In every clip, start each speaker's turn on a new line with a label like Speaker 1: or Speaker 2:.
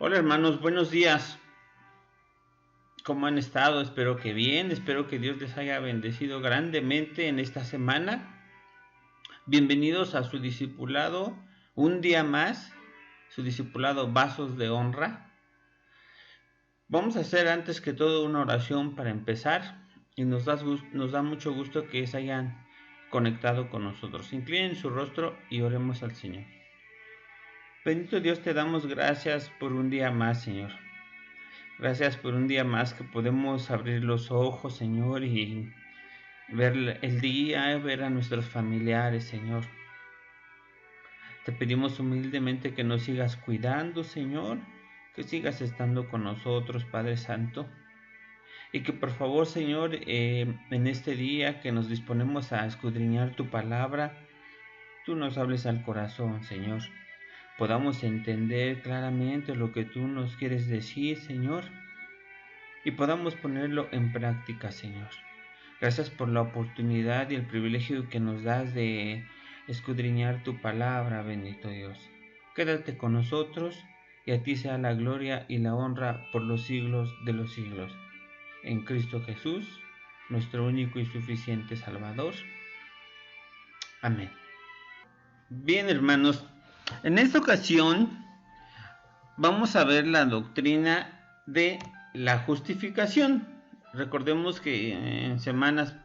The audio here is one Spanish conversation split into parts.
Speaker 1: Hola hermanos, buenos días. ¿Cómo han estado? Espero que bien, espero que Dios les haya bendecido grandemente en esta semana. Bienvenidos a su discipulado, un día más, su discipulado Vasos de Honra. Vamos a hacer antes que todo una oración para empezar y nos da mucho gusto que se hayan conectado con nosotros. Inclinen su rostro y oremos al Señor. Bendito Dios, te damos gracias por un día más, Señor. Gracias por un día más que podemos abrir los ojos, Señor, y ver el día, ver a nuestros familiares, Señor. Te pedimos humildemente que nos sigas cuidando, Señor, que sigas estando con nosotros, Padre Santo. Y que por favor, Señor, en este día que nos disponemos a escudriñar tu palabra, tú nos hables al corazón, Señor. Podamos entender claramente lo que tú nos quieres decir, Señor, y podamos ponerlo en práctica, Señor. Gracias por la oportunidad y el privilegio que nos das de escudriñar tu palabra, bendito Dios. Quédate con nosotros y a ti sea la gloria y la honra por los siglos de los siglos. En Cristo Jesús, nuestro único y suficiente Salvador. Amén. Bien, hermanos, en esta ocasión vamos a ver la doctrina de la justificación. Recordemos que en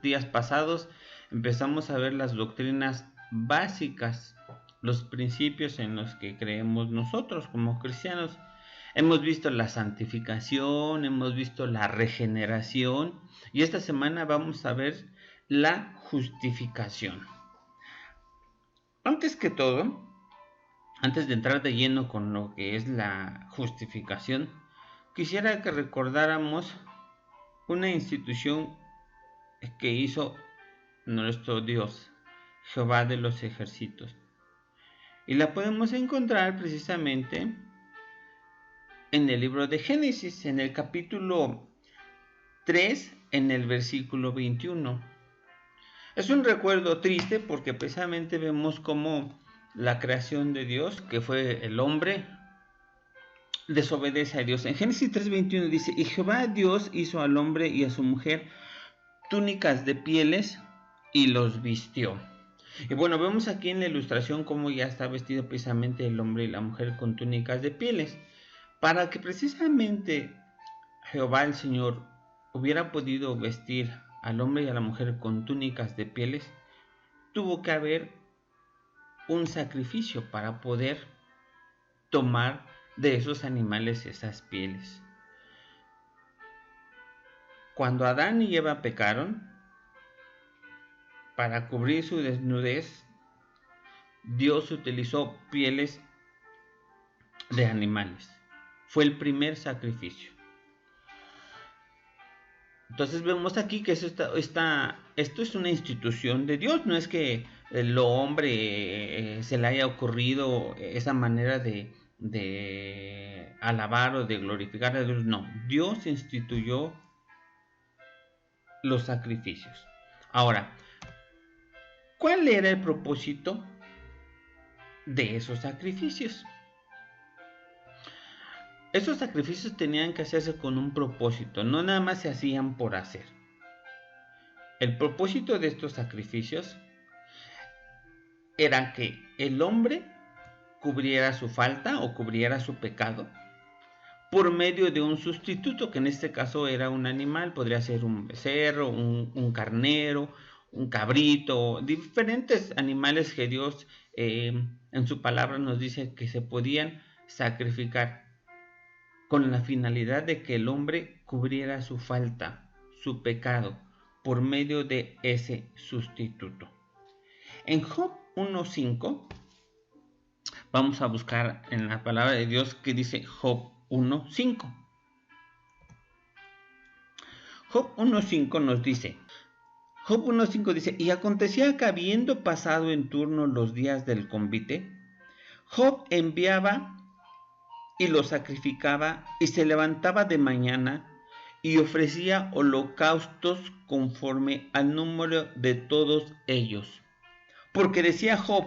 Speaker 1: días pasados, empezamos a ver las doctrinas básicas, los principios en los que creemos nosotros como cristianos. Hemos visto la santificación, hemos visto la regeneración y esta semana vamos a ver la justificación. Antes que todo, antes de entrar de lleno con lo que es la justificación, quisiera que recordáramos una institución que hizo nuestro Dios, Jehová de los ejércitos. Y la podemos encontrar precisamente en el libro de Génesis, en el capítulo 3, en el versículo 21. Es un recuerdo triste porque precisamente vemos cómo la creación de Dios, que fue el hombre, desobedece a Dios. En Génesis 3:21 dice: y Jehová Dios hizo al hombre y a su mujer túnicas de pieles y los vistió. Y bueno, vemos aquí en la ilustración cómo ya está vestido precisamente el hombre y la mujer con túnicas de pieles, para que precisamente Jehová el Señor hubiera podido vestir al hombre y a la mujer con túnicas de pieles. Tuvo que haber un sacrificio para poder tomar de esos animales esas pieles. Cuando Adán y Eva pecaron, para cubrir su desnudez, Dios utilizó pieles de animales. Fue el primer sacrificio. Entonces vemos aquí que esto es una institución de Dios. No es que el hombre se le haya ocurrido esa manera de alabar o de glorificar a Dios. No, Dios instituyó los sacrificios. Ahora, ¿cuál era el propósito de esos sacrificios? Esos sacrificios tenían que hacerse con un propósito, no nada más se hacían por hacer. El propósito de estos sacrificios era que el hombre cubriera su falta o cubriera su pecado por medio de un sustituto, que en este caso era un animal, podría ser un becerro, un carnero, un cabrito, diferentes animales que Dios en su palabra nos dice que se podían sacrificar con la finalidad de que el hombre cubriera su falta, su pecado, por medio de ese sustituto. En Job 1:5 vamos a buscar en la palabra de Dios que dice Job 1:5. Job 1:5 nos dice, Job 1:5 dice: y acontecía que habiendo pasado en turno los días del convite, Job enviaba y lo sacrificaba y se levantaba de mañana y ofrecía holocaustos conforme al número de todos ellos. Porque decía Job: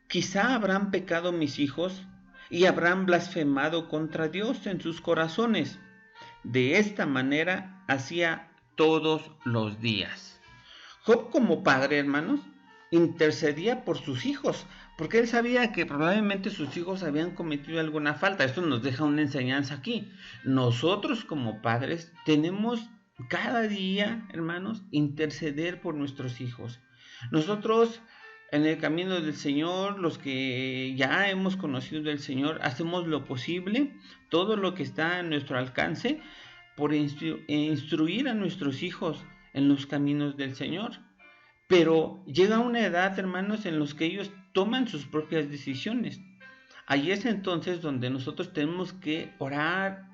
Speaker 1: quizá habrán pecado mis hijos y habrán blasfemado contra Dios en sus corazones. De esta manera hacía todos los días. Job, como padre, hermanos, intercedía por sus hijos, porque él sabía que probablemente sus hijos habían cometido alguna falta. Esto nos deja una enseñanza aquí. Nosotros como padres tenemos cada día, hermanos, interceder por nuestros hijos. Nosotros en el camino del Señor, los que ya hemos conocido del Señor, hacemos lo posible, todo lo que está a nuestro alcance, por instruir a nuestros hijos en los caminos del Señor. Pero llega una edad, hermanos, en los que ellos toman sus propias decisiones. Ahí es entonces donde nosotros tenemos que orar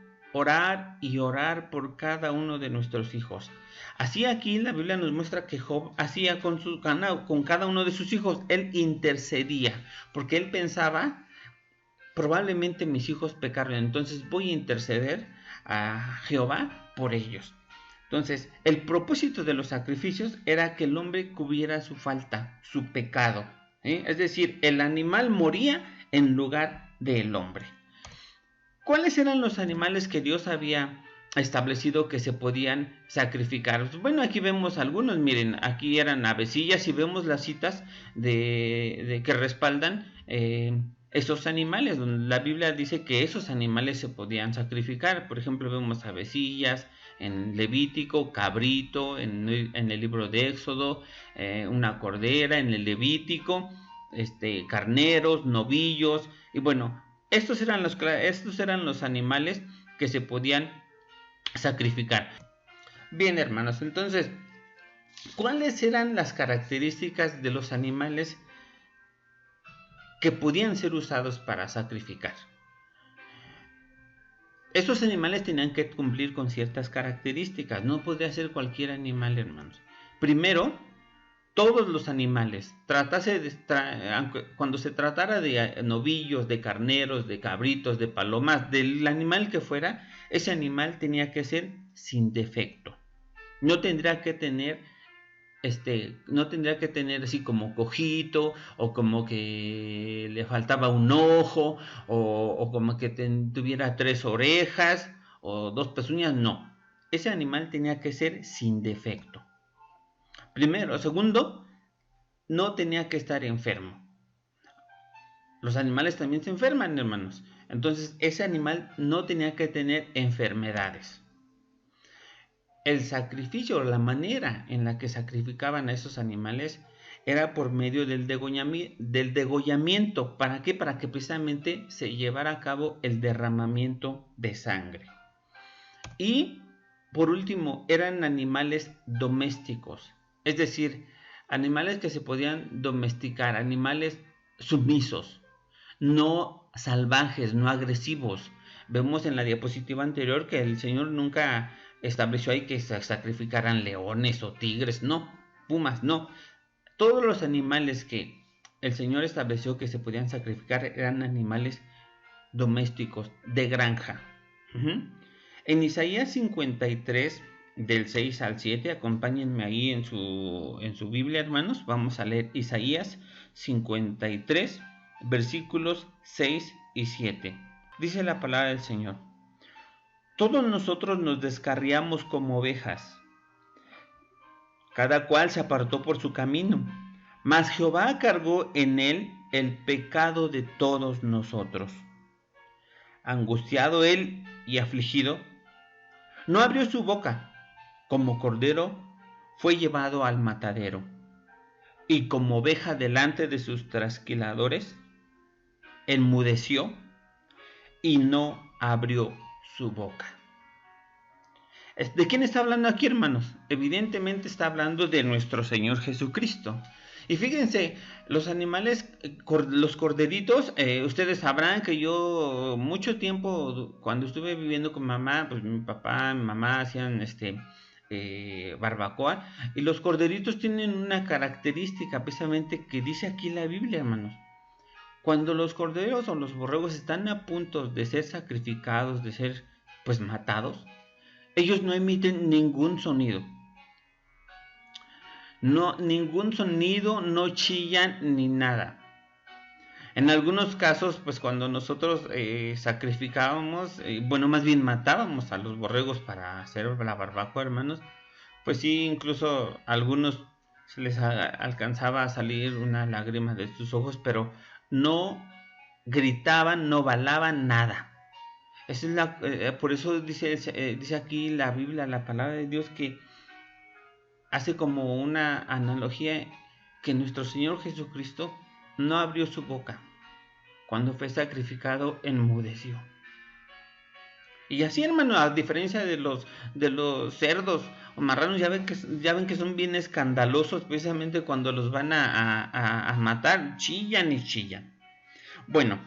Speaker 1: y orar por cada uno de nuestros hijos. Así aquí la Biblia nos muestra que Job hacía con cada uno de sus hijos. Él intercedía, porque él pensaba, probablemente mis hijos pecaron, entonces voy a interceder a Jehová por ellos. Entonces, el propósito de los sacrificios era que el hombre cubriera su falta, su pecado. Es decir, el animal moría en lugar del hombre. ¿Cuáles eran los animales que Dios había establecido que se podían sacrificar? Bueno, aquí vemos algunos, miren, aquí eran avecillas y vemos las citas de que respaldan esos animales, donde la Biblia dice que esos animales se podían sacrificar. Por ejemplo, vemos avecillas en Levítico, cabrito en el libro de Éxodo, una cordera en el Levítico, carneros, novillos, y bueno, estos eran los animales que se podían sacrificar. Bien, hermanos, entonces, ¿cuáles eran las características de los animales que podían ser usados para sacrificar? Estos animales tenían que cumplir con ciertas características. No podía ser cualquier animal, hermanos. Primero, todos los animales, cuando se tratara de novillos, de carneros, de cabritos, de palomas, del animal que fuera, ese animal tenía que ser sin defecto. No tendría que tener así como cojito, o como que le faltaba un ojo, o como que tuviera 3 orejas o 2 pezuñas. No, ese animal tenía que ser sin defecto. Primero. Segundo, no tenía que estar enfermo. Los animales también se enferman, hermanos. Entonces, ese animal no tenía que tener enfermedades. El sacrificio, la manera en la que sacrificaban a esos animales era por medio del degollamiento. ¿Para qué? Para que precisamente se llevara a cabo el derramamiento de sangre. Y, por último, eran animales domésticos. Es decir, animales que se podían domesticar, animales sumisos, no salvajes, no agresivos. Vemos en la diapositiva anterior que el Señor nunca estableció ahí que se sacrificaran leones o tigres, no, pumas, no. Todos los animales que el Señor estableció que se podían sacrificar eran animales domésticos, de granja. En Isaías 53, del 6 al 7, acompáñenme ahí en su Biblia, hermanos. Vamos a leer Isaías 53, versículos 6 y 7. Dice la palabra del Señor: todos nosotros nos descarriamos como ovejas, cada cual se apartó por su camino, mas Jehová cargó en él el pecado de todos nosotros. Angustiado él y afligido, no abrió su boca. Como cordero fue llevado al matadero, y como oveja delante de sus trasquiladores, enmudeció y no abrió su boca. ¿De quién está hablando aquí, hermanos? Evidentemente está hablando de nuestro Señor Jesucristo. Y fíjense, los animales, los corderitos, ustedes sabrán que yo mucho tiempo, cuando estuve viviendo con mamá, pues mi papá, mi mamá hacían barbacoa, y los corderitos tienen una característica precisamente que dice aquí la Biblia, hermanos. Cuando los corderos o los borregos están a punto de ser sacrificados, de ser pues matados, ellos no emiten ningún sonido. No, ningún sonido, no chillan ni nada. En algunos casos, pues cuando nosotros sacrificábamos, bueno, más bien matábamos a los borregos para hacer la barbacoa, hermanos, pues sí, incluso a algunos se les alcanzaba a salir una lágrima de sus ojos, pero no gritaban, no balaban nada. Esa es por eso dice aquí la Biblia, la palabra de Dios, que hace como una analogía que nuestro Señor Jesucristo no abrió su boca. Cuando fue sacrificado, enmudeció. Y así, hermano, a diferencia de los cerdos o marranos, ya ven que son bien escandalosos, precisamente cuando los van a matar, chillan y chillan. Bueno,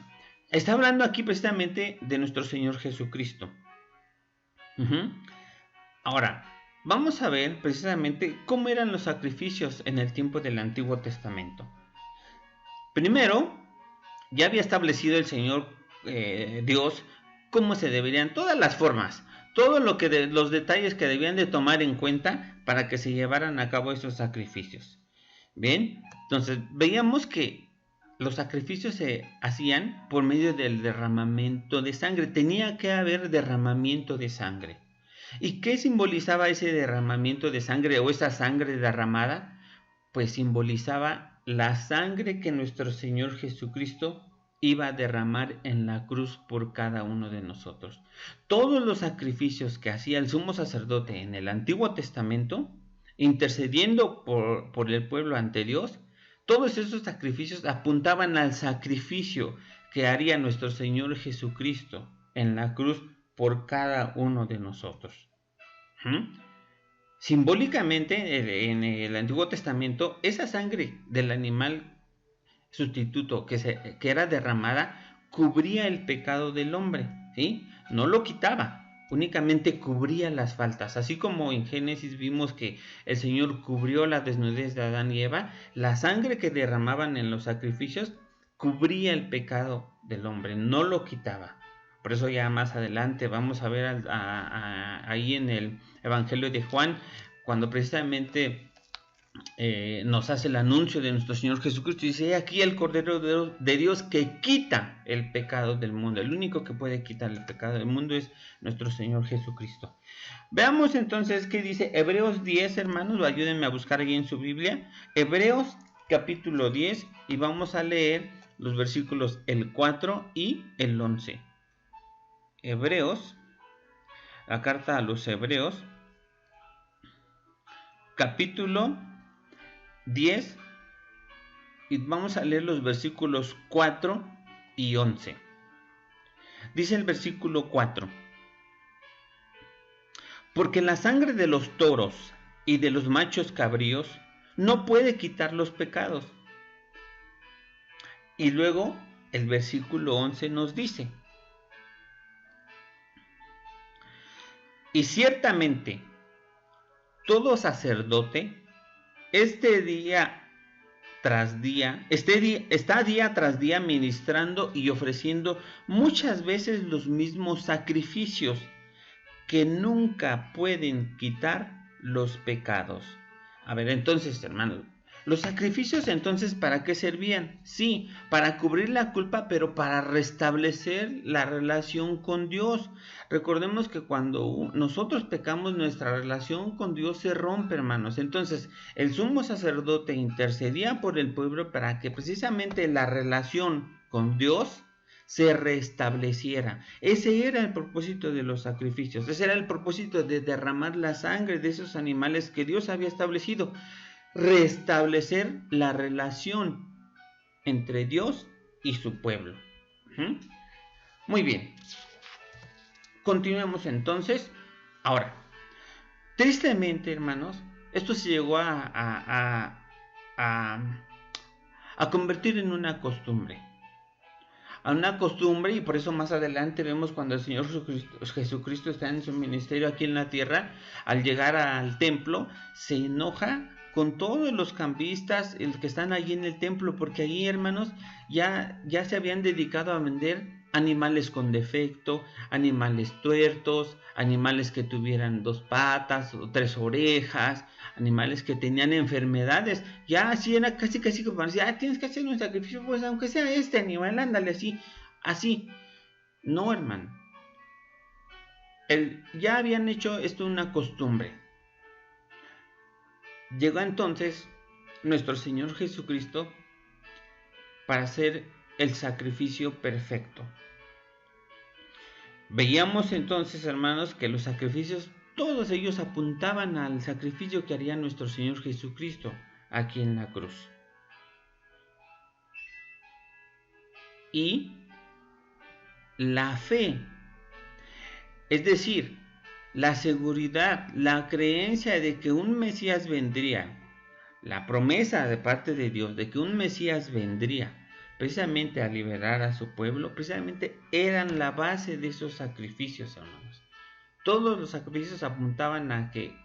Speaker 1: está hablando aquí precisamente de nuestro Señor Jesucristo. Ahora, vamos a ver precisamente cómo eran los sacrificios en el tiempo del Antiguo Testamento. Primero, ya había establecido el Señor Dios cómo se deberían, todas las formas, todo lo que los detalles que debían de tomar en cuenta para que se llevaran a cabo esos sacrificios. Bien, entonces veíamos que los sacrificios se hacían por medio del derramamiento de sangre. Tenía que haber derramamiento de sangre. ¿Y qué simbolizaba ese derramamiento de sangre o esa sangre derramada? Pues simbolizaba la sangre que nuestro Señor Jesucristo iba a derramar en la cruz por cada uno de nosotros. Todos los sacrificios que hacía el sumo sacerdote en el Antiguo Testamento, intercediendo por el pueblo ante Dios, todos esos sacrificios apuntaban al sacrificio que haría nuestro Señor Jesucristo en la cruz por cada uno de nosotros. Simbólicamente, en el Antiguo Testamento, esa sangre del animal sustituto que era derramada cubría el pecado del hombre, ¿sí? No lo quitaba, únicamente cubría las faltas. Así como en Génesis vimos que el Señor cubrió la desnudez de Adán y Eva, la sangre que derramaban en los sacrificios cubría el pecado del hombre, no lo quitaba. Por eso ya más adelante vamos a ver ahí en el Evangelio de Juan, cuando precisamente nos hace el anuncio de nuestro Señor Jesucristo. Dice: aquí el Cordero de Dios que quita el pecado del mundo. El único que puede quitar el pecado del mundo es nuestro Señor Jesucristo. Veamos entonces qué dice Hebreos 10, hermanos. Ayúdenme a buscar ahí en su Biblia. Hebreos capítulo 10, y vamos a leer los versículos el 4 y el 11. Hebreos, la carta a los Hebreos, capítulo 10, y vamos a leer los versículos 4 y 11. Dice el versículo 4: porque la sangre de los toros y de los machos cabríos no puede quitar los pecados. Y luego el versículo 11 nos dice: y ciertamente todo sacerdote está día tras día ministrando y ofreciendo muchas veces los mismos sacrificios que nunca pueden quitar los pecados. A ver, entonces, hermanos, los sacrificios entonces, ¿para qué servían? Sí, para cubrir la culpa, pero para restablecer la relación con Dios. Recordemos que cuando nosotros pecamos, nuestra relación con Dios se rompe, hermanos. Entonces, el sumo sacerdote intercedía por el pueblo para que precisamente la relación con Dios se restableciera. Ese era el propósito de los sacrificios. Ese era el propósito de derramar la sangre de esos animales que Dios había establecido. Restablecer la relación entre Dios y su pueblo. Muy bien. Continuemos entonces. Ahora, tristemente, hermanos, esto se llegó a convertir en una costumbre. A una costumbre, y por eso más adelante vemos cuando el Señor Jesucristo está en su ministerio aquí en la tierra, al llegar al templo, se enoja con todos los cambistas que están allí en el templo, porque allí, hermanos, ya se habían dedicado a vender animales con defecto, animales tuertos, animales que tuvieran 2 patas o 3 orejas, animales que tenían enfermedades. Ya así era casi como decía, tienes que hacer un sacrificio, pues aunque sea este animal, ándale así. No, hermano. Ya habían hecho esto una costumbre. Llegó entonces nuestro Señor Jesucristo para hacer el sacrificio perfecto. Veíamos entonces, hermanos, que los sacrificios, todos ellos apuntaban al sacrificio que haría nuestro Señor Jesucristo aquí en la cruz. Y la fe, es decir, la seguridad, la creencia de que un Mesías vendría, la promesa de parte de Dios de que un Mesías vendría precisamente a liberar a su pueblo, precisamente eran la base de esos sacrificios, hermanos. Todos los sacrificios apuntaban a que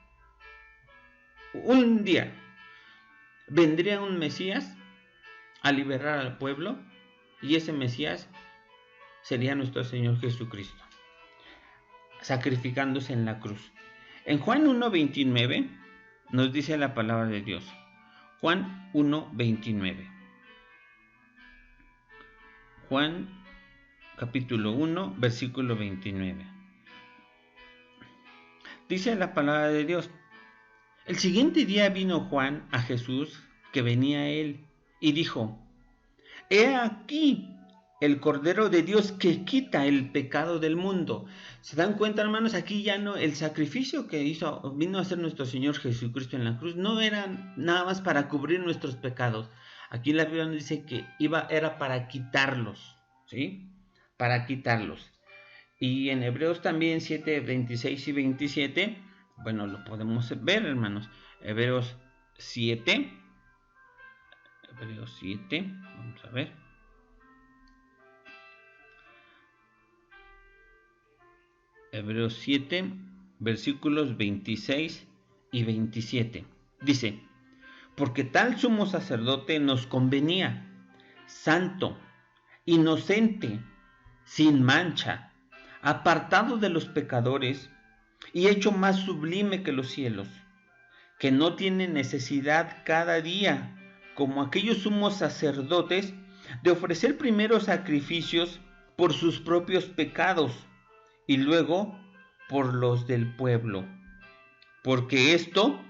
Speaker 1: un día vendría un Mesías a liberar al pueblo, y ese Mesías sería nuestro Señor Jesucristo, sacrificándose en la cruz. En Juan 1:29 nos dice la palabra de Dios. Juan 1:29. Juan capítulo 1, versículo 29. Dice la palabra de Dios: el siguiente día vino Juan a Jesús, que venía a él, y dijo: he aquí el Cordero de Dios que quita el pecado del mundo. ¿Se dan cuenta, hermanos? Aquí ya no, el sacrificio que vino a hacer nuestro Señor Jesucristo en la cruz no era nada más para cubrir nuestros pecados. Aquí la Biblia nos dice que era para quitarlos, ¿sí? Para quitarlos. Y en Hebreos también 7, 26 y 27, bueno, lo podemos ver, hermanos. Hebreos 7, vamos a ver. Hebreos 7, versículos 26 y 27. Dice: porque tal sumo sacerdote nos convenía, santo, inocente, sin mancha, apartado de los pecadores y hecho más sublime que los cielos, que no tiene necesidad cada día, como aquellos sumos sacerdotes, de ofrecer primero sacrificios por sus propios pecados y luego por los del pueblo, porque esto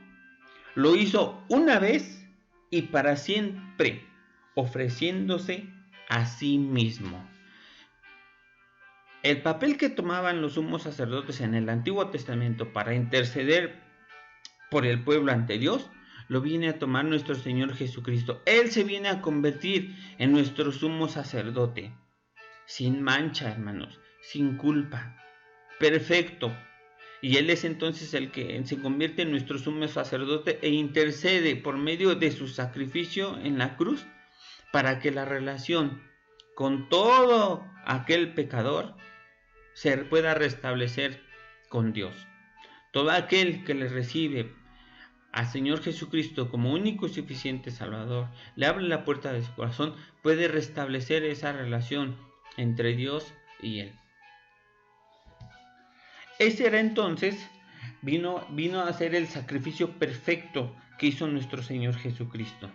Speaker 1: lo hizo una vez y para siempre, ofreciéndose a sí mismo. El papel que tomaban los sumos sacerdotes en el Antiguo Testamento para interceder por el pueblo ante Dios, lo viene a tomar nuestro Señor Jesucristo. Él se viene a convertir en nuestro sumo sacerdote, sin mancha, hermanos, sin culpa, perfecto. Y Él es entonces el que se convierte en nuestro sumo sacerdote e intercede por medio de su sacrificio en la cruz para que la relación con todo aquel pecador se pueda restablecer con Dios. Todo aquel que le recibe al Señor Jesucristo como único y suficiente Salvador, le abre la puerta de su corazón, puede restablecer esa relación entre Dios y Él. Ese era entonces, vino a hacer el sacrificio perfecto que hizo nuestro Señor Jesucristo.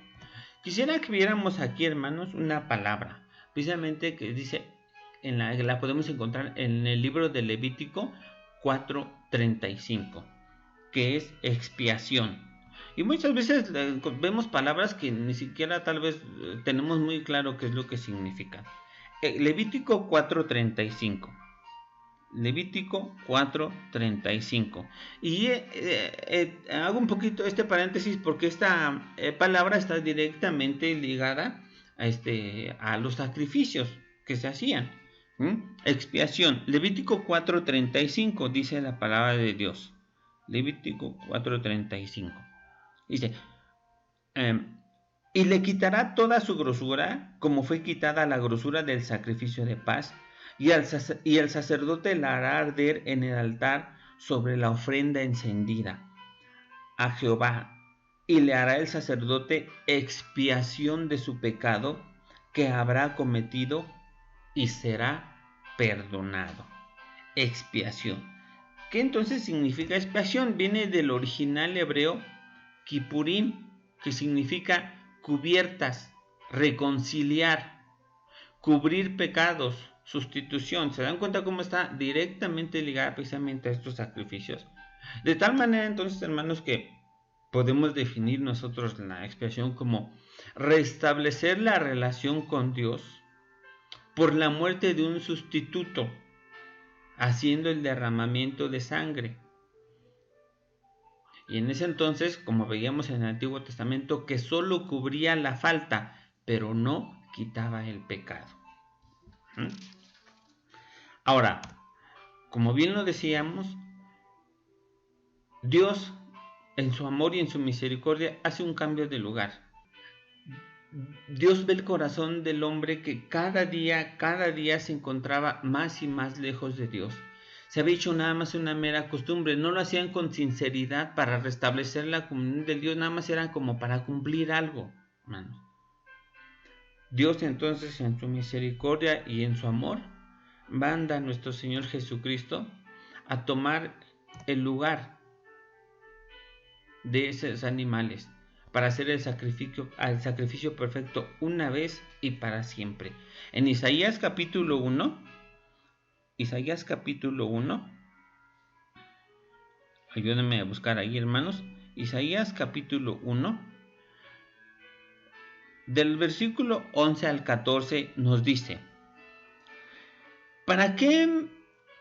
Speaker 1: Quisiera que viéramos aquí, hermanos, una palabra, precisamente que dice, la podemos encontrar en el libro de Levítico 4:35, que es expiación. Y muchas veces vemos palabras que ni siquiera tal vez tenemos muy claro qué es lo que significa. Levítico 4:35. Levítico 4:35. Y hago un poquito este paréntesis porque esta palabra está directamente ligada a los sacrificios que se hacían. Expiación. Levítico 4:35 dice la palabra de Dios. Levítico 4:35. Dice: y le quitará toda su grosura, como fue quitada la grosura del sacrificio de paz, y el sacerdote la hará arder en el altar sobre la ofrenda encendida a Jehová, y le hará el sacerdote expiación de su pecado que habrá cometido, y será perdonado. Expiación. ¿Qué entonces significa expiación? Viene del original hebreo kipurim, que significa cubiertas, reconciliar, cubrir pecados, sustitución. ¿Se dan cuenta cómo está directamente ligada precisamente a estos sacrificios? De tal manera entonces, hermanos, que podemos definir nosotros la expiación como restablecer la relación con Dios por la muerte de un sustituto, haciendo el derramamiento de sangre. Y en ese entonces, como veíamos en el Antiguo Testamento, que solo cubría la falta, pero no quitaba el pecado. Ahora, como bien lo decíamos, Dios en su amor y en su misericordia hace un cambio de lugar. Dios ve el corazón del hombre que cada día se encontraba más y más lejos de Dios. Se había hecho nada más una mera costumbre, no lo hacían con sinceridad para restablecer la comunión de Dios, nada más era como para cumplir algo, hermanos. Dios entonces en su misericordia y en su amor manda a nuestro Señor Jesucristo a tomar el lugar de esos animales para hacer el sacrificio perfecto una vez y para siempre. En Isaías capítulo 1, ayúdenme a buscar ahí, hermanos. Isaías capítulo 1, del versículo 11 al 14 nos dice: ¿Para qué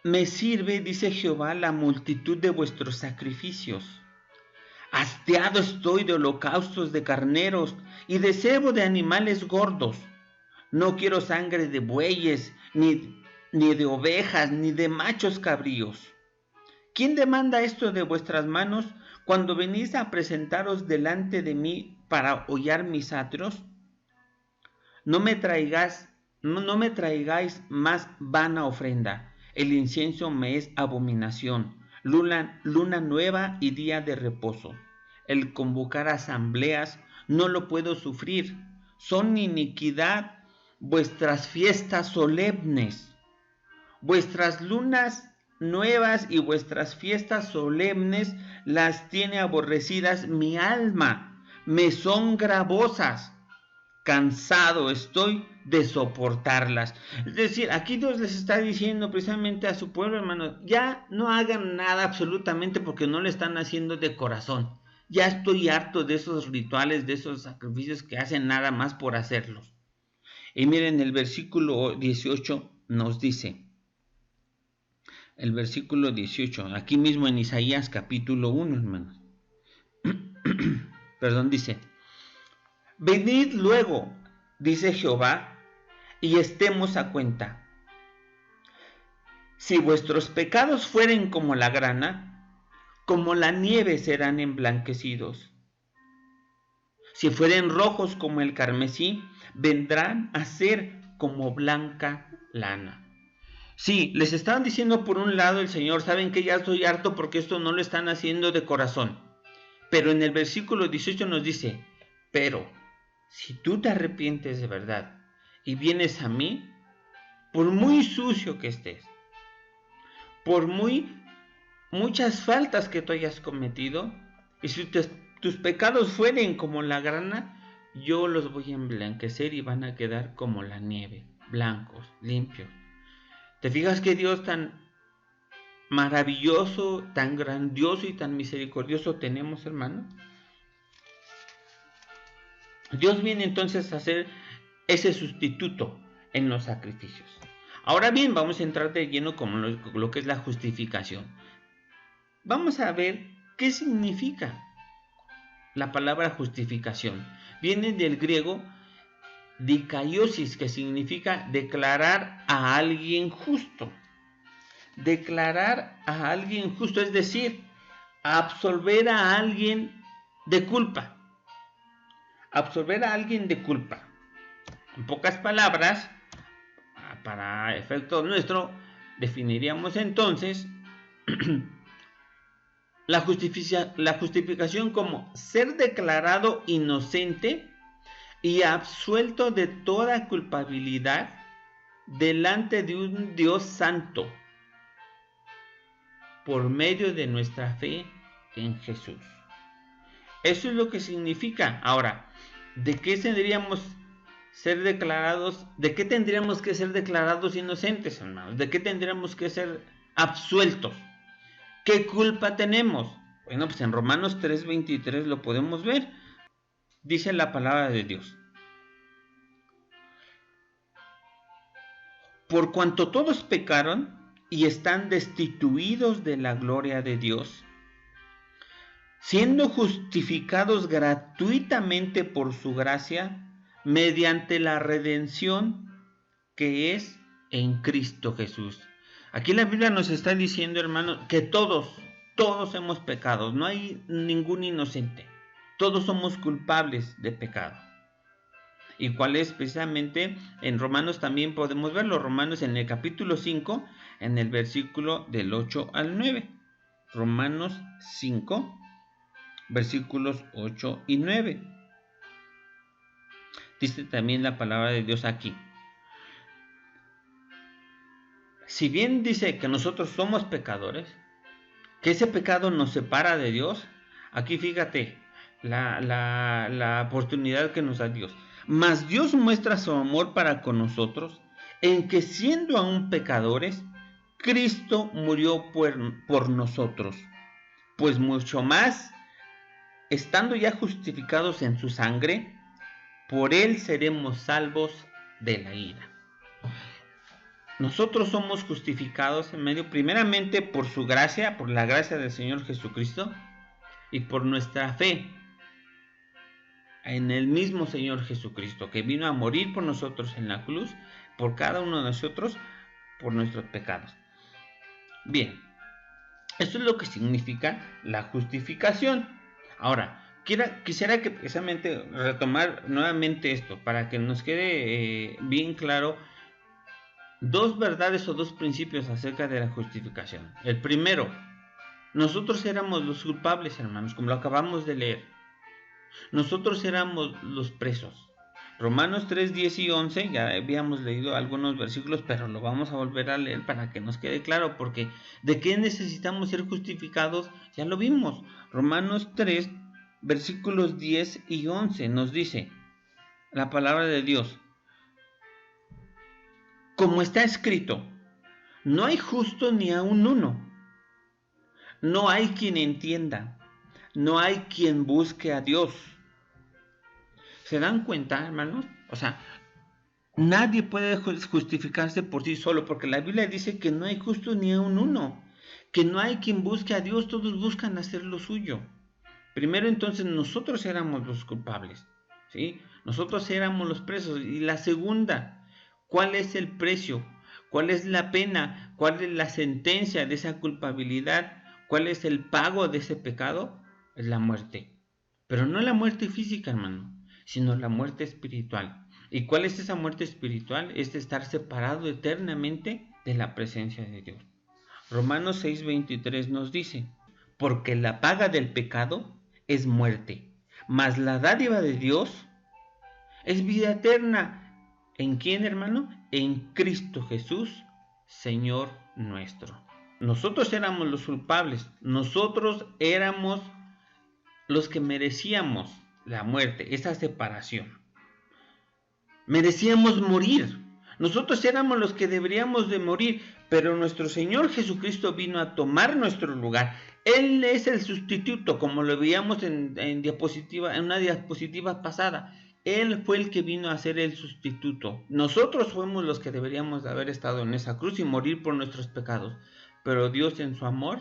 Speaker 1: me sirve, dice Jehová, la multitud de vuestros sacrificios? Hastiado estoy de holocaustos de carneros y de cebo de animales gordos. No quiero sangre de bueyes, ni de ovejas, ni de machos cabríos. ¿Quién demanda esto de vuestras manos cuando venís a presentaros delante de mí para hollar mis atrios? No me traigáis más vana ofrenda. El incienso me es abominación. Luna nueva y día de reposo. El convocar asambleas no lo puedo sufrir. Son iniquidad vuestras fiestas solemnes. Vuestras lunas nuevas y vuestras fiestas solemnes las tiene aborrecidas mi alma. Me son gravosas. Cansado estoy de soportarlas. Es decir, aquí Dios les está diciendo precisamente a su pueblo, hermanos, ya no hagan nada absolutamente porque no le están haciendo de corazón. Ya estoy harto de esos rituales, de esos sacrificios que hacen nada más por hacerlos. Y miren, el versículo 18 nos dice, el versículo 18, aquí mismo en Isaías capítulo 1, hermanos. Perdón, dice: Venid luego, dice Jehová, y estemos a cuenta. Si vuestros pecados fueren como la grana, como la nieve serán emblanquecidos. Si fueren rojos como el carmesí, vendrán a ser como blanca lana. Sí, les estaban diciendo por un lado el Señor, saben que ya estoy harto porque esto no lo están haciendo de corazón. Pero en el versículo 18 nos dice, pero si tú te arrepientes de verdad y vienes a mí, por muy sucio que estés, por muchas faltas que tú hayas cometido, y si tus pecados fueren como la grana, yo los voy a emblanquecer y van a quedar como la nieve, blancos, limpios. ¿Te fijas que Dios tan maravilloso, tan grandioso y tan misericordioso tenemos, hermano? Dios viene entonces a hacer ese sustituto en los sacrificios. Ahora bien, vamos a entrar de lleno con lo que es la justificación. Vamos a ver qué significa la palabra justificación. Viene del griego dikaiosis, que significa declarar a alguien justo. Declarar a alguien justo, es decir, absolver a alguien de culpa. Absolver a alguien de culpa. En pocas palabras, para efecto nuestro, definiríamos entonces la justificación como ser declarado inocente y absuelto de toda culpabilidad delante de un Dios santo por medio de nuestra fe en Jesús. Eso es lo que significa. Ahora, ¿de qué tendríamos que ser declarados inocentes, hermanos? ¿De qué tendríamos que ser absueltos? ¿Qué culpa tenemos? Bueno, pues en Romanos 3:23 lo podemos ver. Dice la palabra de Dios: por cuanto todos pecaron y están destituidos de la gloria de Dios, siendo justificados gratuitamente por su gracia, mediante la redención que es en Cristo Jesús. Aquí la Biblia nos está diciendo, hermanos, que todos hemos pecado, no hay ningún inocente, todos somos culpables de pecado. Y cuál es precisamente en Romanos también podemos verlo, Romanos en el capítulo 5, en el versículo del 8 al 9. Romanos 5, versículos 8 y 9. Dice también la palabra de Dios aquí: si bien dice que nosotros somos pecadores, que ese pecado nos separa de Dios, aquí fíjate la oportunidad que nos da Dios. Mas Dios muestra su amor para con nosotros, en que siendo aún pecadores, Cristo murió por nosotros. Pues mucho más, estando ya justificados en su sangre, por él seremos salvos de la ira. Nosotros somos justificados en medio, primeramente por su gracia, por la gracia del Señor Jesucristo, y por nuestra fe en el mismo Señor Jesucristo, que vino a morir por nosotros en la cruz, por cada uno de nosotros, por nuestros pecados. Bien, esto es lo que significa la justificación. Ahora, quisiera que precisamente retomar nuevamente esto, para que nos quede bien claro dos verdades o dos principios acerca de la justificación. El primero: nosotros éramos los culpables, hermanos, como lo acabamos de leer. Nosotros éramos los presos. Romanos 3, 10 y 11, ya habíamos leído algunos versículos, pero lo vamos a volver a leer para que nos quede claro, porque ¿de qué necesitamos ser justificados? Ya lo vimos. Romanos 3, versículos 10 y 11 nos dice la palabra de Dios: como está escrito, no hay justo ni aun uno, no hay quien entienda, no hay quien busque a Dios. ¿Se dan cuenta, hermanos? O sea, nadie puede justificarse por sí solo, porque la Biblia dice que no hay justo ni aun uno, que no hay quien busque a Dios, todos buscan hacer lo suyo. Primero, entonces, nosotros éramos los culpables, ¿sí? Nosotros éramos los presos. Y la segunda, ¿cuál es el precio? ¿Cuál es la pena? ¿Cuál es la sentencia de esa culpabilidad? ¿Cuál es el pago de ese pecado? Es la muerte. Pero no la muerte física, hermano, sino la muerte espiritual. ¿Y cuál es esa muerte espiritual? Es de estar separado eternamente de la presencia de Dios. Romanos 6:23 nos dice: porque la paga del pecado es muerte, mas la dádiva de Dios es vida eterna. ¿En quién, hermano? En Cristo Jesús, Señor nuestro. Nosotros éramos los culpables, nosotros éramos los que merecíamos la muerte, esa separación. Merecíamos morir. Nosotros éramos los que deberíamos de morir, pero nuestro Señor Jesucristo vino a tomar nuestro lugar. Él es el sustituto, como lo veíamos en una diapositiva pasada. Él fue el que vino a ser el sustituto. Nosotros fuimos los que deberíamos de haber estado en esa cruz y morir por nuestros pecados. Pero Dios, en su amor,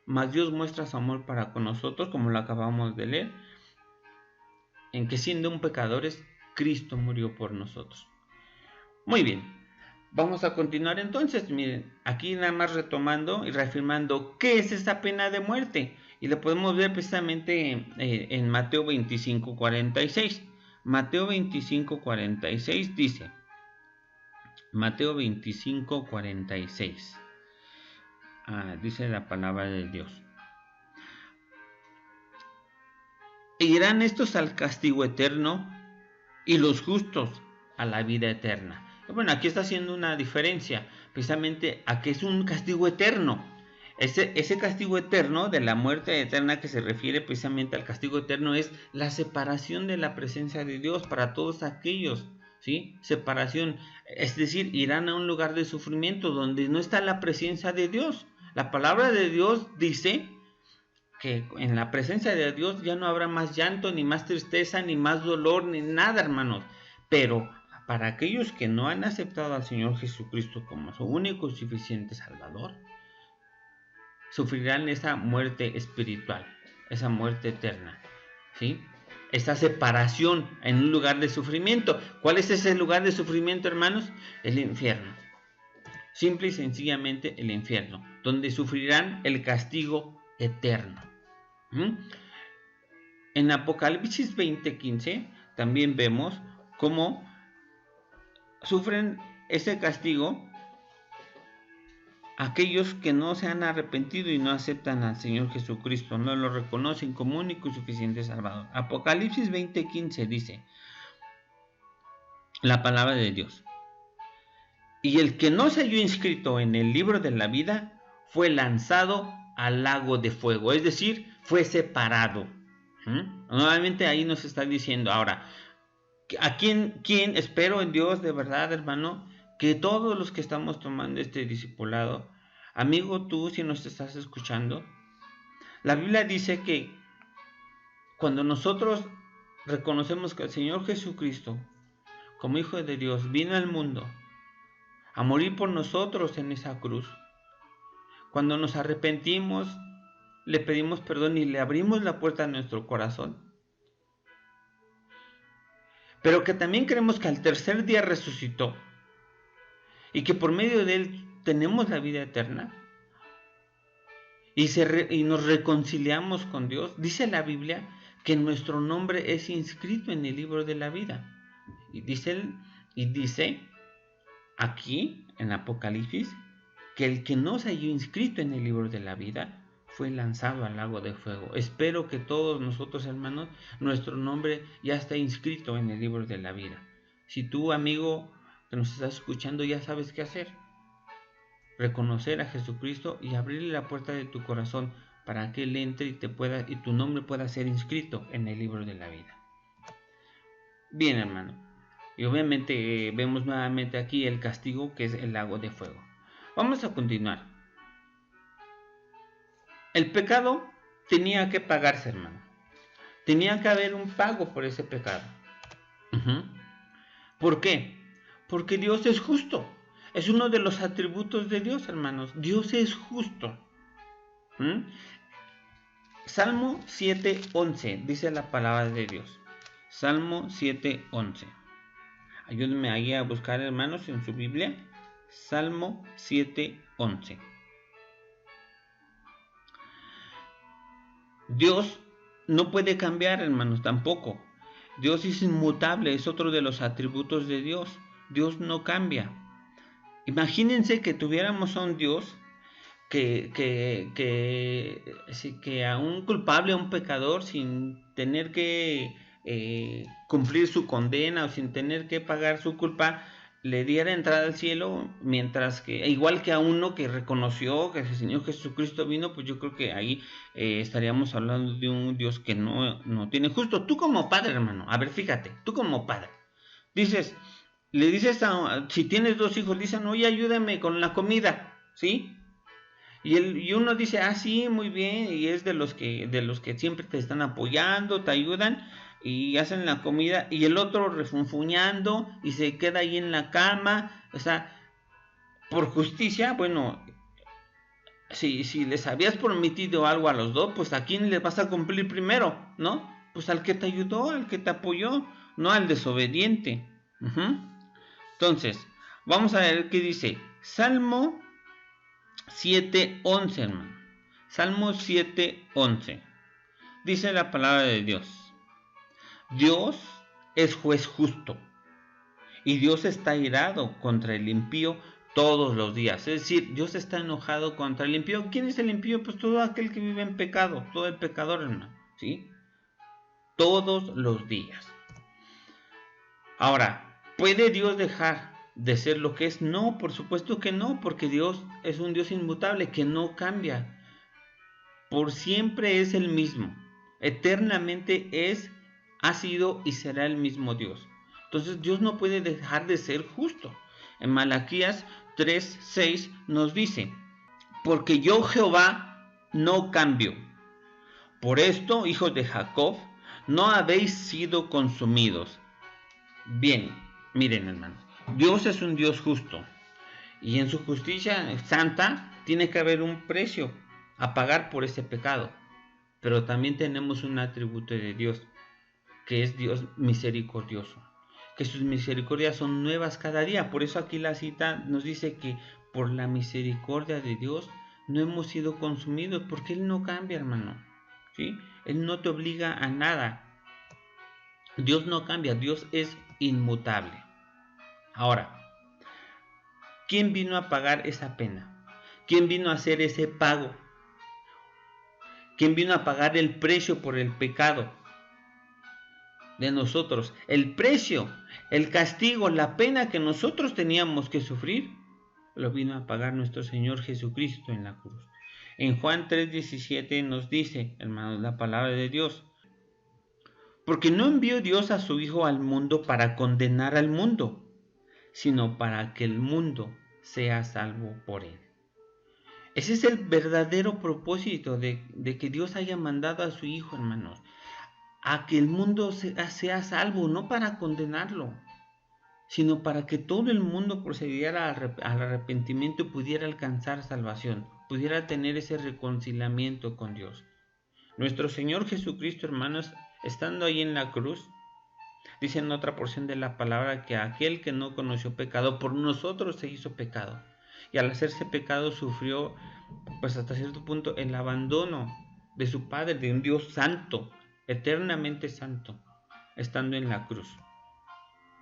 Speaker 1: más Dios muestra su amor para con nosotros, como lo acabamos de leer, en que siendo un pecadores, Cristo murió por nosotros. Muy bien, vamos a continuar entonces. Miren, aquí nada más retomando y reafirmando qué es esa pena de muerte. Y lo podemos ver precisamente en Mateo 25:46. Mateo 25:46 dice, Mateo 25:46, dice la palabra de Dios: e irán estos al castigo eterno y los justos a la vida eterna. Bueno, aquí está haciendo una diferencia, precisamente a que es un castigo eterno. Ese castigo eterno, de la muerte eterna que se refiere precisamente al castigo eterno, es la separación de la presencia de Dios para todos aquellos, ¿sí? Separación, es decir, irán a un lugar de sufrimiento donde no está la presencia de Dios. La palabra de Dios dice que en la presencia de Dios ya no habrá más llanto, ni más tristeza, ni más dolor, ni nada, hermanos. Pero para aquellos que no han aceptado al Señor Jesucristo como su único y suficiente Salvador, sufrirán esa muerte espiritual, esa muerte eterna, ¿sí? Esa separación en un lugar de sufrimiento. ¿Cuál es ese lugar de sufrimiento, hermanos? El infierno. Simple y sencillamente el infierno, donde sufrirán el castigo eterno. En Apocalipsis 20:15 también vemos cómo sufren ese castigo aquellos que no se han arrepentido y no aceptan al Señor Jesucristo, no lo reconocen como único y suficiente Salvador. Apocalipsis 20:15 dice la palabra de Dios: y el que no se halló inscrito en el libro de la vida fue lanzado al lago de fuego, es decir, fue separado. Nuevamente ahí nos está diciendo ahora, ¿a quién espero en Dios de verdad, hermano? Que todos los que estamos tomando este discipulado, amigo, tú si nos estás escuchando, la Biblia dice que cuando nosotros reconocemos que el Señor Jesucristo, como Hijo de Dios, vino al mundo a morir por nosotros en esa cruz, cuando nos arrepentimos, le pedimos perdón y le abrimos la puerta a nuestro corazón, pero que también creemos que al tercer día resucitó y que por medio de él tenemos la vida eterna y nos reconciliamos con Dios, dice la Biblia que nuestro nombre es inscrito en el libro de la vida. Y dice aquí en Apocalipsis que el que no se halló inscrito en el libro de la vida fue lanzado al lago de fuego. Espero que todos nosotros, hermanos, nuestro nombre ya está inscrito en el libro de la vida. Si tú, amigo, que nos estás escuchando, ya sabes qué hacer: reconocer a Jesucristo y abrirle la puerta de tu corazón para que Él entre y tu nombre pueda ser inscrito en el libro de la vida. Bien, hermano. Y obviamente vemos nuevamente aquí el castigo, que es el lago de fuego. Vamos a continuar. El pecado tenía que pagarse, hermano. Tenía que haber un pago por ese pecado. ¿Por qué? Porque Dios es justo. Es uno de los atributos de Dios, hermanos. Dios es justo. Salmo 7:11 dice la palabra de Dios. Salmo 7:11. Ayúdenme ahí a buscar, hermanos, en su Biblia. Salmo 7:11. Dios no puede cambiar, hermanos, tampoco. Dios es inmutable, es otro de los atributos de Dios. Dios no cambia. Imagínense que tuviéramos a un Dios que a un culpable, a un pecador, sin tener que cumplir su condena o sin tener que pagar su culpa, le diera entrada al cielo, mientras que, igual que a uno que reconoció que el Señor Jesucristo vino, pues yo creo que ahí estaríamos hablando de un Dios que no tiene justo. Tú como padre, hermano, a ver, fíjate, tú como padre, le dices si tienes 2 hijos, dicen: oye, ayúdame con la comida, ¿sí? Y uno dice: ah, sí, muy bien, y es de los que siempre te están apoyando, te ayudan y hacen la comida, y el otro refunfuñando y se queda ahí en la cama. O sea, por justicia, bueno, si les habías prometido algo a los dos, pues ¿a quién les vas a cumplir primero? ¿No? Pues al que te ayudó, al que te apoyó, no al desobediente. Entonces, vamos a ver qué dice Salmo 7:11, hermano. Salmo 7:11. Dice la palabra de Dios: Dios es juez justo y Dios está airado contra el impío todos los días. Es decir, Dios está enojado contra el impío. ¿Quién es el impío? Pues todo aquel que vive en pecado, todo el pecador, hermano, ¿sí? Todos los días. Ahora, ¿puede Dios dejar de ser lo que es? No, por supuesto que no, porque Dios es un Dios inmutable que no cambia. Por siempre es el mismo. Eternamente ha sido y será el mismo Dios. Entonces Dios no puede dejar de ser justo. En Malaquías 3:6 nos dice: porque yo Jehová no cambio. Por esto, hijos de Jacob, no habéis sido consumidos. Bien, miren, hermanos, Dios es un Dios justo, y en su justicia santa tiene que haber un precio a pagar por ese pecado. Pero también tenemos un atributo de Dios, que es Dios misericordioso, que sus misericordias son nuevas cada día. Por eso aquí la cita nos dice que por la misericordia de Dios no hemos sido consumidos, porque Él no cambia, hermano, ¿sí? Él no te obliga a nada. Dios no cambia, Dios es inmutable. Ahora, ¿quién vino a pagar esa pena? ¿Quién vino a hacer ese pago? ¿Quién vino a pagar el precio por el pecado de nosotros? El precio, el castigo, la pena que nosotros teníamos que sufrir, lo vino a pagar nuestro Señor Jesucristo en la cruz. En Juan 3:17 nos dice, hermanos, la palabra de Dios: porque no envió Dios a su Hijo al mundo para condenar al mundo, sino para que el mundo sea salvo por él. Ese es el verdadero propósito de que Dios haya mandado a su Hijo, hermanos, a que el mundo sea salvo, no para condenarlo, sino para que todo el mundo procediera al arrepentimiento y pudiera alcanzar salvación, pudiera tener ese reconciliamiento con Dios. Nuestro Señor Jesucristo, hermanos, estando ahí en la cruz, dice en otra porción de la palabra que aquel que no conoció pecado, por nosotros se hizo pecado. Y al hacerse pecado sufrió, pues hasta cierto punto, el abandono de su Padre, de un Dios santo, eternamente santo, estando en la cruz.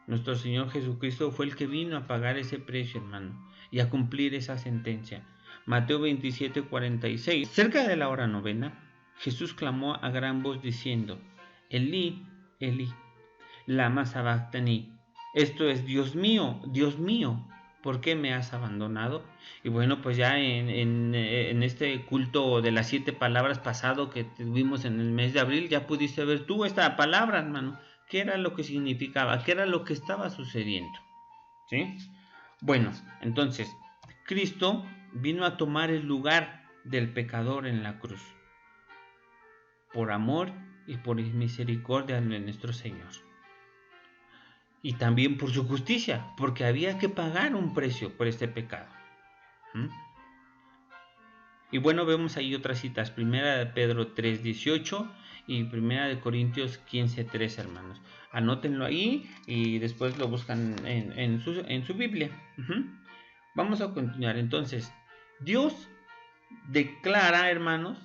Speaker 1: Nuestro Señor Jesucristo fue el que vino a pagar ese precio, hermano, y a cumplir esa sentencia. Mateo 27:46. Cerca de la hora novena, Jesús clamó a gran voz diciendo: Elí, Elí, lama sabactani. Esto es: Dios mío, ¿por qué me has abandonado? Y bueno, pues ya en este culto de las 7 palabras pasado que tuvimos en el mes de abril, ya pudiste ver tú esta palabra, hermano. ¿Qué era lo que significaba? ¿Qué era lo que estaba sucediendo? ¿Sí? Bueno, entonces, Cristo vino a tomar el lugar del pecador en la cruz, por amor y por misericordia de nuestro Señor. Y también por su justicia, porque había que pagar un precio por este pecado. Y bueno, vemos ahí otras citas: Primera de Pedro 3:18 y Primera de Corintios 15:3, hermanos. Anótenlo ahí y después lo buscan en su Biblia. Vamos a continuar. Entonces, Dios declara, hermanos,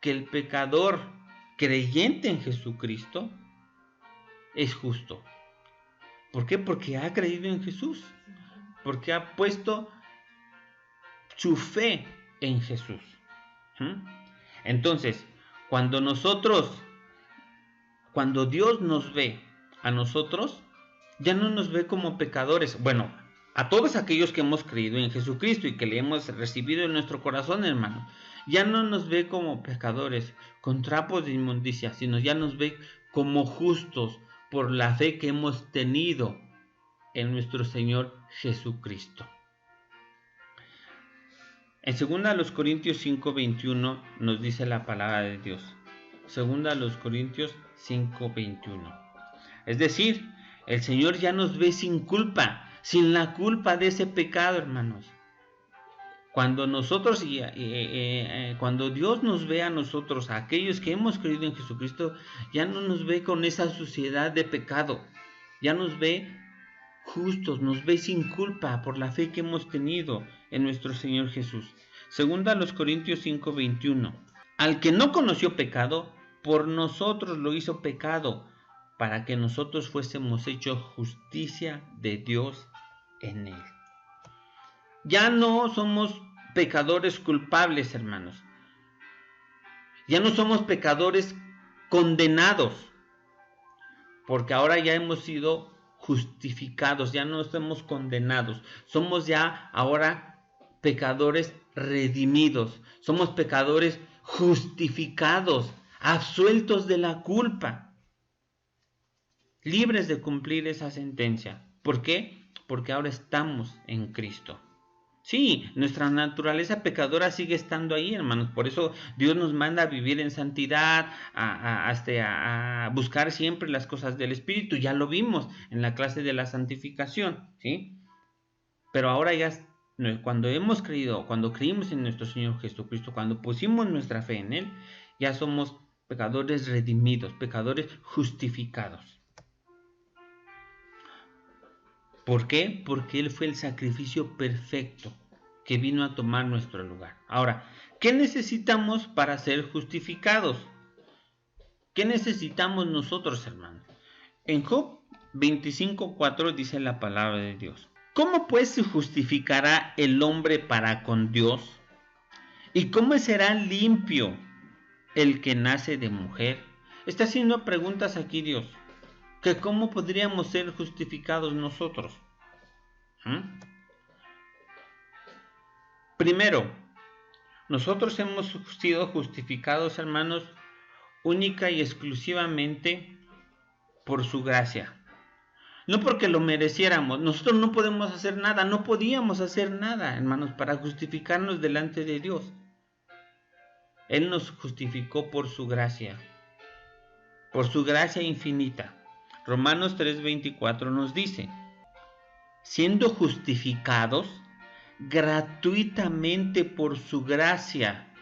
Speaker 1: que el pecador creyente en Jesucristo es justo. ¿Por qué? Porque ha creído en Jesús, porque ha puesto su fe en Jesús. Entonces, cuando Dios nos ve a nosotros, ya no nos ve como pecadores. Bueno, a todos aquellos que hemos creído en Jesucristo y que le hemos recibido en nuestro corazón, hermano, ya no nos ve como pecadores con trapos de inmundicia, sino ya nos ve como justos por la fe que hemos tenido en nuestro Señor Jesucristo. En 2 Corintios 5:21 nos dice la palabra de Dios. 2 Corintios 5:21. Es decir, el Señor ya nos ve sin culpa, sin la culpa de ese pecado, hermanos. Cuando cuando Dios nos ve a nosotros, a aquellos que hemos creído en Jesucristo, ya no nos ve con esa suciedad de pecado, ya nos ve justos, nos ve sin culpa por la fe que hemos tenido en nuestro Señor Jesús. 2 Corintios 5:21. Al que no conoció pecado, por nosotros lo hizo pecado, para que nosotros fuésemos hechos justicia de Dios en él. Ya no somos pecadores culpables, hermanos. Ya no somos pecadores condenados, porque ahora ya hemos sido justificados, ya no estamos condenados, somos ya ahora pecadores redimidos, somos pecadores justificados, absueltos de la culpa, libres de cumplir esa sentencia. ¿Por qué? Porque ahora estamos en Cristo. Sí, nuestra naturaleza pecadora sigue estando ahí, hermanos. Por eso Dios nos manda a vivir en santidad, a buscar siempre las cosas del Espíritu. Ya lo vimos en la clase de la santificación, ¿sí? Pero ahora ya, cuando hemos creído, cuando creímos en nuestro Señor Jesucristo, cuando pusimos nuestra fe en Él, ya somos pecadores redimidos, pecadores justificados. ¿Por qué? Porque Él fue el sacrificio perfecto que vino a tomar nuestro lugar. Ahora, ¿qué necesitamos para ser justificados? ¿Qué necesitamos nosotros, hermanos? En Job 25:4 dice la palabra de Dios: ¿cómo pues se justificará el hombre para con Dios? ¿Y cómo será limpio el que nace de mujer? Está haciendo preguntas aquí Dios. Que cómo podríamos ser justificados nosotros. Primero, nosotros hemos sido justificados, hermanos, única y exclusivamente por su gracia. No porque lo mereciéramos. Nosotros no podemos hacer nada, no podíamos hacer nada, hermanos, para justificarnos delante de Dios. Él nos justificó por su gracia infinita. Romanos 3:24 nos dice: siendo justificados gratuitamente por su gracia,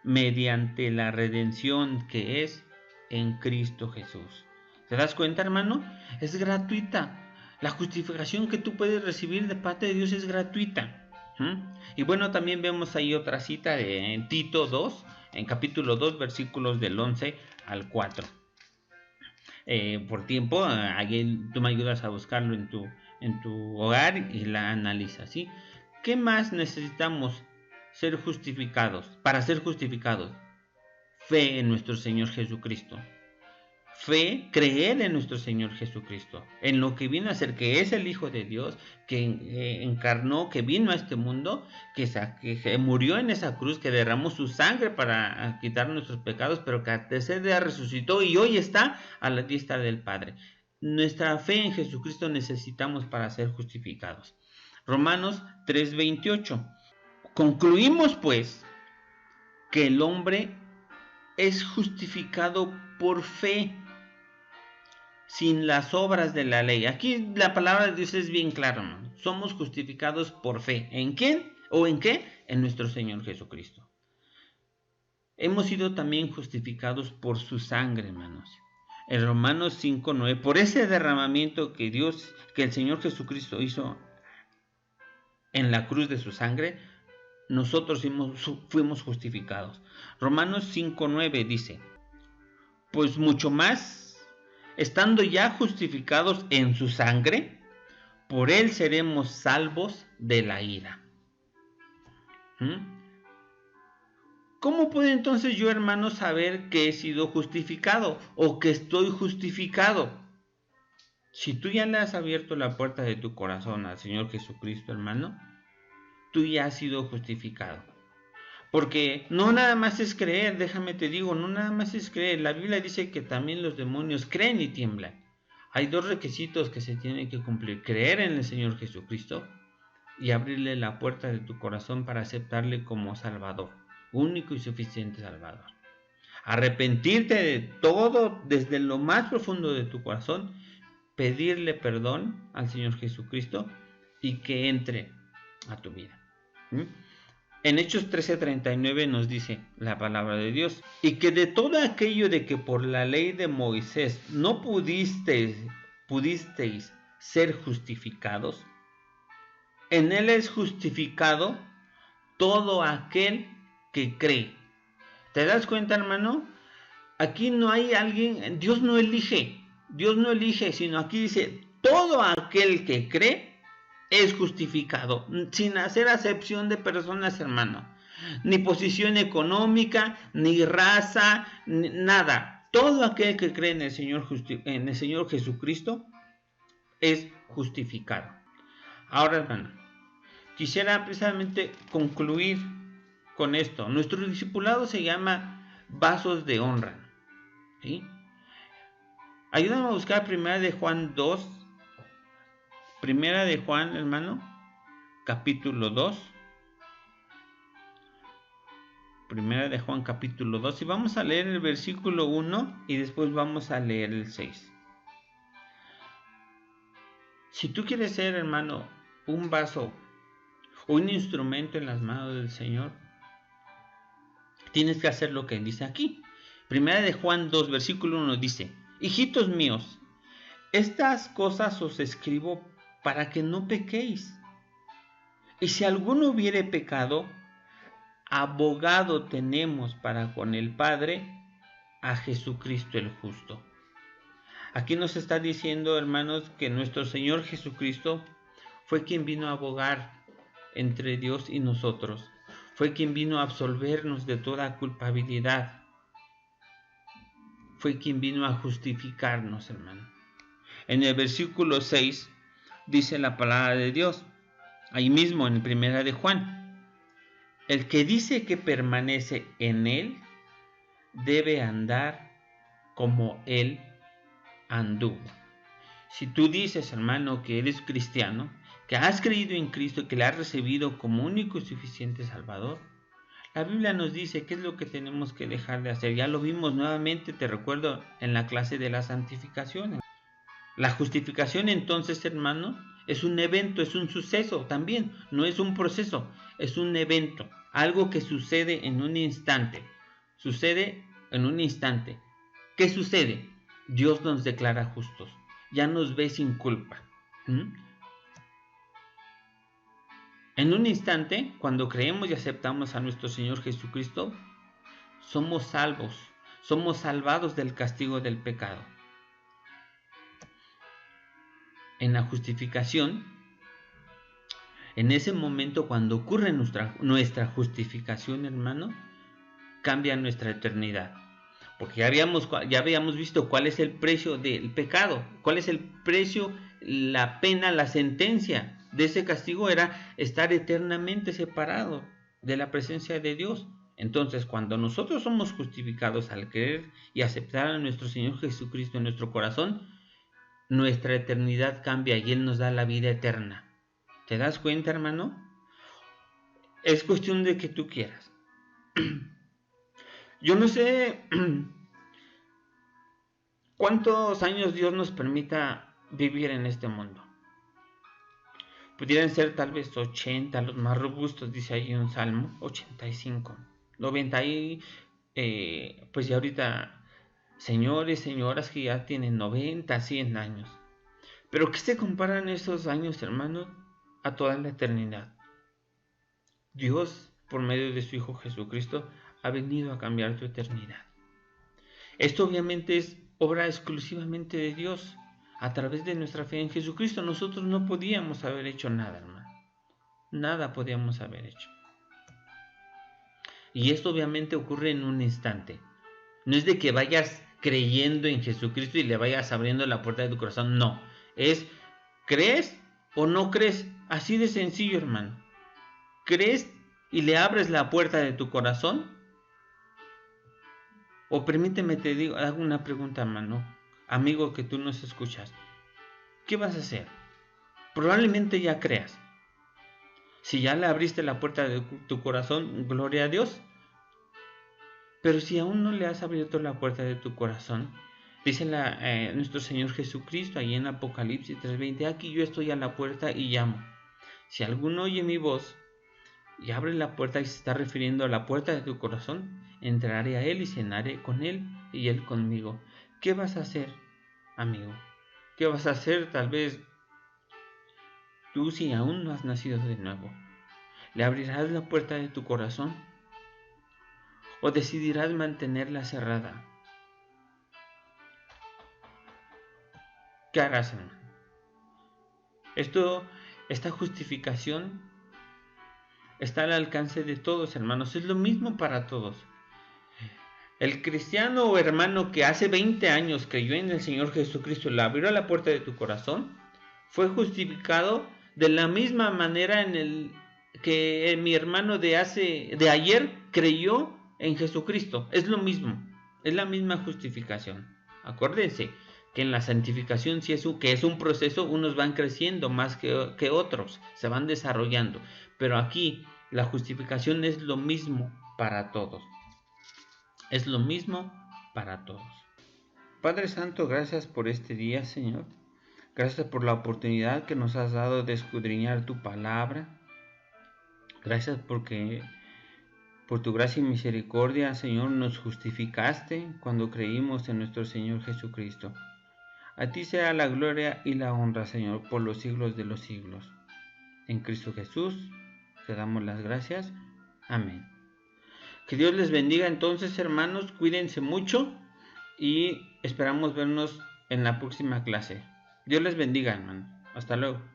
Speaker 1: mediante la redención que es en Cristo Jesús. ¿Te das cuenta, hermano? Es gratuita. La justificación que tú puedes recibir de parte de Dios es gratuita. Y bueno, también vemos ahí otra cita de Tito 2, en capítulo 2, versículos del 11 al 4. Por tiempo, ahí tú me ayudas a buscarlo en tu hogar y la analizas, ¿sí? ¿Qué más necesitamos ser justificados? Para ser justificados, fe en nuestro Señor Jesucristo. Fe, creer en nuestro Señor Jesucristo, en lo que vino a ser, que es el Hijo de Dios, que encarnó, que vino a este mundo, que murió en esa cruz, que derramó su sangre para quitar nuestros pecados, pero que al tercer día resucitó y hoy está a la diestra del Padre. Nuestra fe en Jesucristo necesitamos para ser justificados. Romanos 3:28. Concluimos pues que el hombre es justificado por fe, sin las obras de la ley. Aquí la palabra de Dios es bien clara, hermano. Somos justificados por fe. ¿En quién o en qué? En nuestro Señor Jesucristo. Hemos sido también justificados por su sangre, hermanos. En Romanos 5:9, por ese derramamiento que el Señor Jesucristo hizo en la cruz de su sangre, nosotros fuimos justificados. Romanos 5:9 dice: pues mucho más, estando ya justificados en su sangre, por él seremos salvos de la ira. ¿Cómo puedo entonces yo, hermano, saber que he sido justificado o que estoy justificado? Si tú ya le has abierto la puerta de tu corazón al Señor Jesucristo, hermano, tú ya has sido justificado. Porque no nada más es creer, déjame te digo, no nada más es creer. La Biblia dice que también los demonios creen y tiemblan. Hay dos requisitos que se tienen que cumplir: creer en el Señor Jesucristo y abrirle la puerta de tu corazón para aceptarle como Salvador, único y suficiente Salvador. Arrepentirte de todo desde lo más profundo de tu corazón, pedirle perdón al Señor Jesucristo y que entre a tu vida. En Hechos 13:39 nos dice la palabra de Dios: y que de todo aquello de que por la ley de Moisés no pudisteis ser justificados, en él es justificado todo aquel que cree. ¿Te das cuenta, hermano? Aquí no hay alguien, Dios no elige, sino aquí dice: todo aquel que cree es justificado, sin hacer acepción de personas, hermano. Ni posición económica, ni raza, nada. Todo aquel que cree en el Señor Jesucristo es justificado. Ahora, hermano, quisiera precisamente concluir con esto. Nuestro discipulado se llama vasos de honra, ¿sí? Ayúdame a buscar Primera de Juan 2. Primera de Juan, hermano, capítulo 2. Primera de Juan, capítulo 2. Y vamos a leer el versículo 1 y después vamos a leer el 6. Si tú quieres ser, hermano, un vaso o un instrumento en las manos del Señor, tienes que hacer lo que dice aquí. Primera de Juan 2, versículo 1 dice: hijitos míos, estas cosas os escribo para que no pequéis. Y si alguno hubiere pecado, abogado tenemos para con el Padre, a Jesucristo el justo. Aquí nos está diciendo, hermanos, que nuestro Señor Jesucristo fue quien vino a abogar entre Dios y nosotros. Fue quien vino a absolvernos de toda culpabilidad. Fue quien vino a justificarnos, hermano. En el versículo 6 dice la palabra de Dios, ahí mismo en Primera de Juan: el que dice que permanece en él debe andar como él anduvo. Si tú dices, hermano, que eres cristiano, que has creído en Cristo, que le has recibido como único y suficiente Salvador, la Biblia nos dice qué es lo que tenemos que dejar de hacer. Ya lo vimos nuevamente, te recuerdo, en la clase de la santificación. La justificación, entonces, hermano, es un evento, es un suceso también, no es un proceso, es un evento, algo que sucede en un instante. Sucede en un instante. ¿Qué sucede? Dios nos declara justos, ya nos ve sin culpa. En un instante, cuando creemos y aceptamos a nuestro Señor Jesucristo, somos salvos, somos salvados del castigo del pecado. En la justificación, en ese momento cuando ocurre nuestra justificación, hermano, cambia nuestra eternidad. Porque ya habíamos visto cuál es el precio del pecado, cuál es el precio, la pena, la sentencia de ese castigo era estar eternamente separado de la presencia de Dios. Entonces, cuando nosotros somos justificados al creer y aceptar a nuestro Señor Jesucristo en nuestro corazón, nuestra eternidad cambia y Él nos da la vida eterna. ¿Te das cuenta, hermano? Es cuestión de que tú quieras. Yo no sé cuántos años Dios nos permita vivir en este mundo. Pudieran ser tal vez 80, los más robustos, dice ahí un salmo, 85, 90 y pues ya ahorita señores, señoras que ya tienen 90, 100 años. Pero ¿qué se comparan esos años, hermanos, a toda la eternidad? Dios, por medio de su Hijo Jesucristo, ha venido a cambiar tu eternidad. Esto obviamente es obra exclusivamente de Dios. A través de nuestra fe en Jesucristo, nosotros no podíamos haber hecho nada, hermano. Nada podíamos haber hecho. Y esto obviamente ocurre en un instante. No es de que vayas creyendo en Jesucristo y le vayas abriendo la puerta de tu corazón. No. Es, ¿crees o no crees? Así de sencillo, hermano. ¿Crees y le abres la puerta de tu corazón? O permíteme hago una pregunta, hermano, amigo que tú nos escuchas. ¿Qué vas a hacer? Probablemente ya creas. Si ya le abriste la puerta de tu corazón, gloria a Dios. Pero si aún no le has abierto la puerta de tu corazón, dice nuestro Señor Jesucristo ahí en Apocalipsis 3:20, aquí yo estoy a la puerta y llamo. Si alguno oye mi voz y abre la puerta y se está refiriendo a la puerta de tu corazón, entraré a él y cenaré con él y él conmigo. ¿Qué vas a hacer, amigo? ¿Qué vas a hacer tal vez tú si aún no has nacido de nuevo? ¿Le abrirás la puerta de tu corazón? ¿O decidirás mantenerla cerrada? ¿Qué harás, hermano? Esta justificación está al alcance de todos, hermanos. Es lo mismo para todos. El cristiano o hermano que hace 20 años creyó en el Señor Jesucristo, le abrió la puerta de tu corazón, fue justificado de la misma manera en el que mi hermano de ayer creyó en Jesucristo. Es lo mismo, es la misma justificación. Acuérdense que en la santificación sí que es un proceso, unos van creciendo más que otros, se van desarrollando, pero aquí la justificación es lo mismo para todos. Es lo mismo para todos. Padre Santo, gracias por este día, Señor. Gracias por la oportunidad que nos has dado de escudriñar tu palabra. Gracias porque por tu gracia y misericordia, Señor, nos justificaste cuando creímos en nuestro Señor Jesucristo. A ti sea la gloria y la honra, Señor, por los siglos de los siglos. En Cristo Jesús te damos las gracias. Amén. Que Dios les bendiga entonces, hermanos. Cuídense mucho y esperamos vernos en la próxima clase. Dios les bendiga, hermano. Hasta luego.